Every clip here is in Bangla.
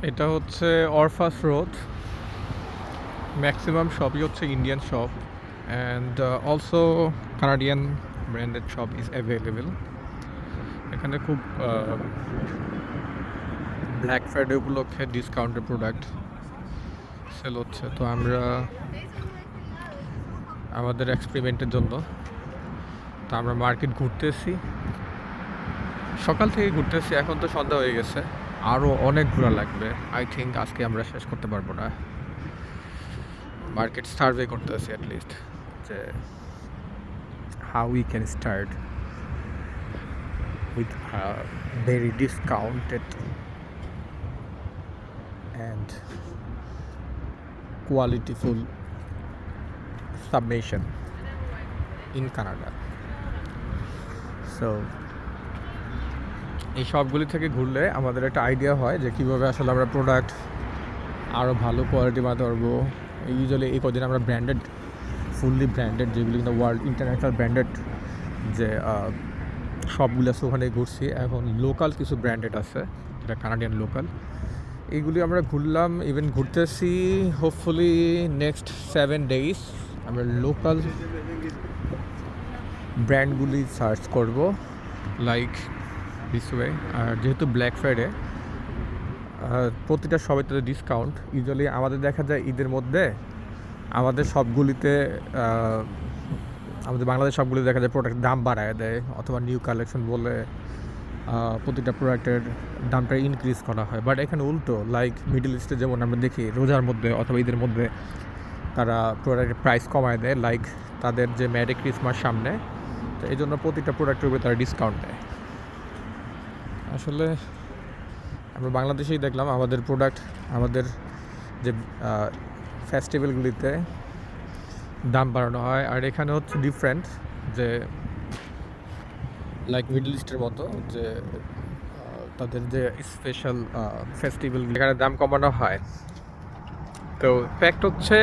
এটা হচ্ছে অরফাস রোড। ম্যাক্সিমাম শপই হচ্ছে Indian shop and also Canadian branded shop is available. এখানে খুব ব্ল্যাক ফ্রাইডে উপলক্ষে ডিসকাউন্টেড প্রোডাক্ট সেল হচ্ছে। তো আমরা আমাদের এক্সপেরিমেন্টের জন্য আমরা মার্কেট ঘুরতেছি, সকাল থেকে ঘুরতেছি, এখন তো সন্ধ্যা হয়ে গেছে, আরও অনেক ঘোরা লাগবে। আই থিঙ্ক আজকে আমরা শেষ করতে পারবো না। মার্কেট সার্ভে করতেছি অ্যাটলিস্ট যে how we can start with a very discounted and qualityful submission in Canada. So এই সবগুলি থেকে ঘুরলে আমাদের একটা আইডিয়া হয় যে কীভাবে আসলে আমরা প্রোডাক্ট আরও ভালো কোয়ালিটি বানাতে পারবো। ইউজুয়ালি এই কদিন আমরা ব্র্যান্ডেড, ফুললি ব্র্যান্ডেড, যেগুলি কিন্তু ওয়ার্ল্ড ইন্টারন্যাশনাল ব্র্যান্ডেড যে শপগুলো আছে ওখানে ঘুরছি। এখন লোকাল কিছু ব্র্যান্ডেড আছে যেটা কানাডিয়ান লোকাল, এইগুলি আমরা ঘুরলাম, ইভেন ঘুরতেছি। হোপফুলি নেক্সট 7 days আমরা লোকাল ব্র্যান্ডগুলি সার্চ করব, লাইক দিস ওয়ে। আর যেহেতু ব্ল্যাক ফ্রাইডে, প্রতিটা সবাই তাদের ডিসকাউন্ট। ইউজুয়ালি আমাদের দেখা যায় ঈদের মধ্যে আমাদের সবগুলিতে, আমাদের বাংলাদেশ সবগুলি দেখা যায় প্রোডাক্টের দাম বাড়ায় দেয়, অথবা নিউ কালেকশন বলে প্রতিটা প্রোডাক্টের দামটা ইনক্রিজ করা হয়। বাট এখানে উল্টো, লাইক মিডল ইস্টে যেমন আমরা দেখি রোজার মধ্যে অথবা ঈদের মধ্যে তারা প্রোডাক্টের প্রাইস কমায় দেয়, লাইক তাদের যে মেরি ক্রিসমাস সামনে, তো এই জন্য প্রতিটা প্রোডাক্টের উপরে তারা ডিসকাউন্ট দেয়। আসলে আমরা বাংলাদেশেই দেখলাম আমাদের প্রোডাক্ট, আমাদের যে ফেস্টিভ্যালগুলিতে দাম বাড়ানো হয়, আর এখানে হচ্ছে ডিফারেন্ট, যে লাইক মিডল ইস্টের মতো যে তাদের যে স্পেশাল ফেস্টিভ্যাল এখানে দাম কমানো হয়। তো ফ্যাক্ট হচ্ছে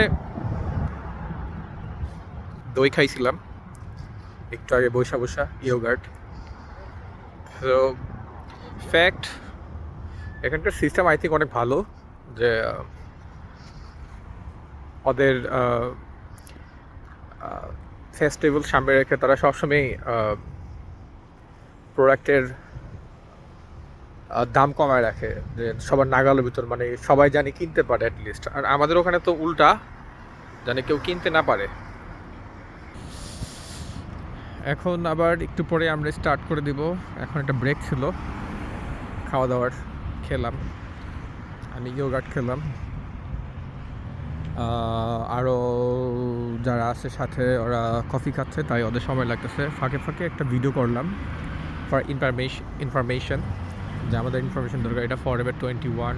দই খাইছিলাম একটু আগে, বৈশা বৈশা ইয়োগার্ট। তো ফ্যাক্ট, এখানকার সিস্টেম আই থিঙ্ক অনেক ভালো, যে ওদের ফেস্টিভ্যাল সামনে রেখে তারা সবসময় প্রোডাক্টের দাম কমায় রাখে, যে সবার নাগালের ভিতর, মানে সবাই জানি কিনতে পারে অ্যাটলিস্ট। আর আমাদের ওখানে তো উল্টা, জানি কেউ কিনতে না পারে। এখন আবার একটু পরে আমরা স্টার্ট করে দিব। এখন একটা ব্রেক ছিল, খাওয়া দাওয়ার খেলাম, আমি ইয়োগার্ট খেলাম, আরও যারা আছে সাথে ওরা কফি খাচ্ছে, তাই ওদের সময় লাগতেছে। ফাঁকে ফাঁকে একটা ভিডিও করলাম ফর ইনফরমেশন, যে আমাদের ইনফরমেশন দরকার। এটা ফরএভার 21,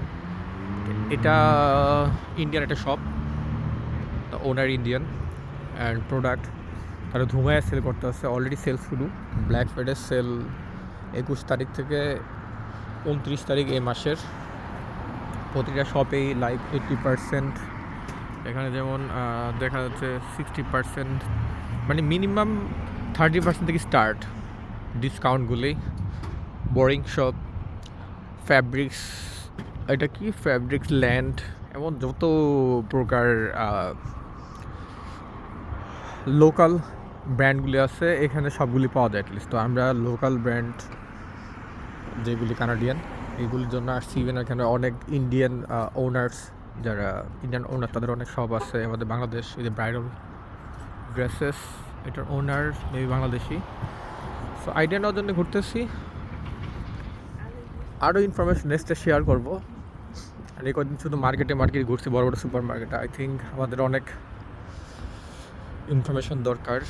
এটা ইন্ডিয়ান একটা shop, owner Indian, and product তারা ধুমায় সেল করতে আসছে। অলরেডি সেল শুরু, ব্ল্যাক ফ্রাইডে সেল 21 তারিখ থেকে 29 তারিখ এই মাসের। প্রতিটা শপেই লাইক 80%, এখানে যেমন দেখা যাচ্ছে 60%, মানে মিনিমাম 30% থেকে স্টার্ট ডিসকাউন্টগুলি। বোরিং শপ, ফ্যাব্রিক্স, এটা কি ফ্যাব্রিক্স ল্যান্ড, এমন যত প্রকার লোকাল ব্র্যান্ডগুলি আছে এখানে সবগুলি পাওয়া যায় অ্যাটলিস্ট। তো আমরা লোকাল ব্র্যান্ড যেগুলি কানাডিয়ান, এইগুলির জন্য আসছি। ইভেন এখানে অনেক ইন্ডিয়ান ওনার্স, যারা ইন্ডিয়ান ওনার, তাদের অনেক শপ আছে। আমাদের বাংলাদেশ, এই যে ব্রাইডাল ড্রেসেস, এটার ওনার মেবি বাংলাদেশি। সো আইডিয়া নেওয়ার জন্য ঘুরতেছি, আরও ইনফরমেশন নেক্সটে শেয়ার করবো। আর এই কদিন শুধু মার্কেটে ঘুরছি, বড় বড় সুপার মার্কেটে। আই থিঙ্ক আমাদের অনেক ইনফরমেশন দরকার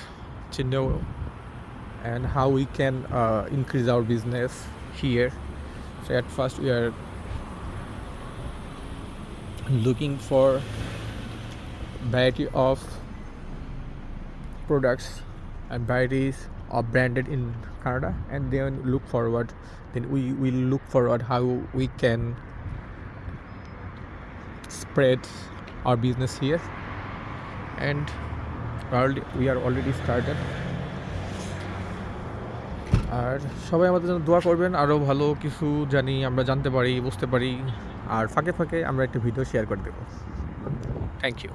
to know and how we can increase our business here. So at first we are looking for variety of products and varieties of branded in Canada, and then we will look forward how we can spread our business here. And we are already started. আর সবাই আমাদের জন্য দোয়া করবেন, আরও ভালো কিছু জানি আমরা জানতে পারি, বুঝতে পারি, আর ফাঁকে ফাঁকে আমরা একটা ভিডিও শেয়ার করে দেবো। Thank you.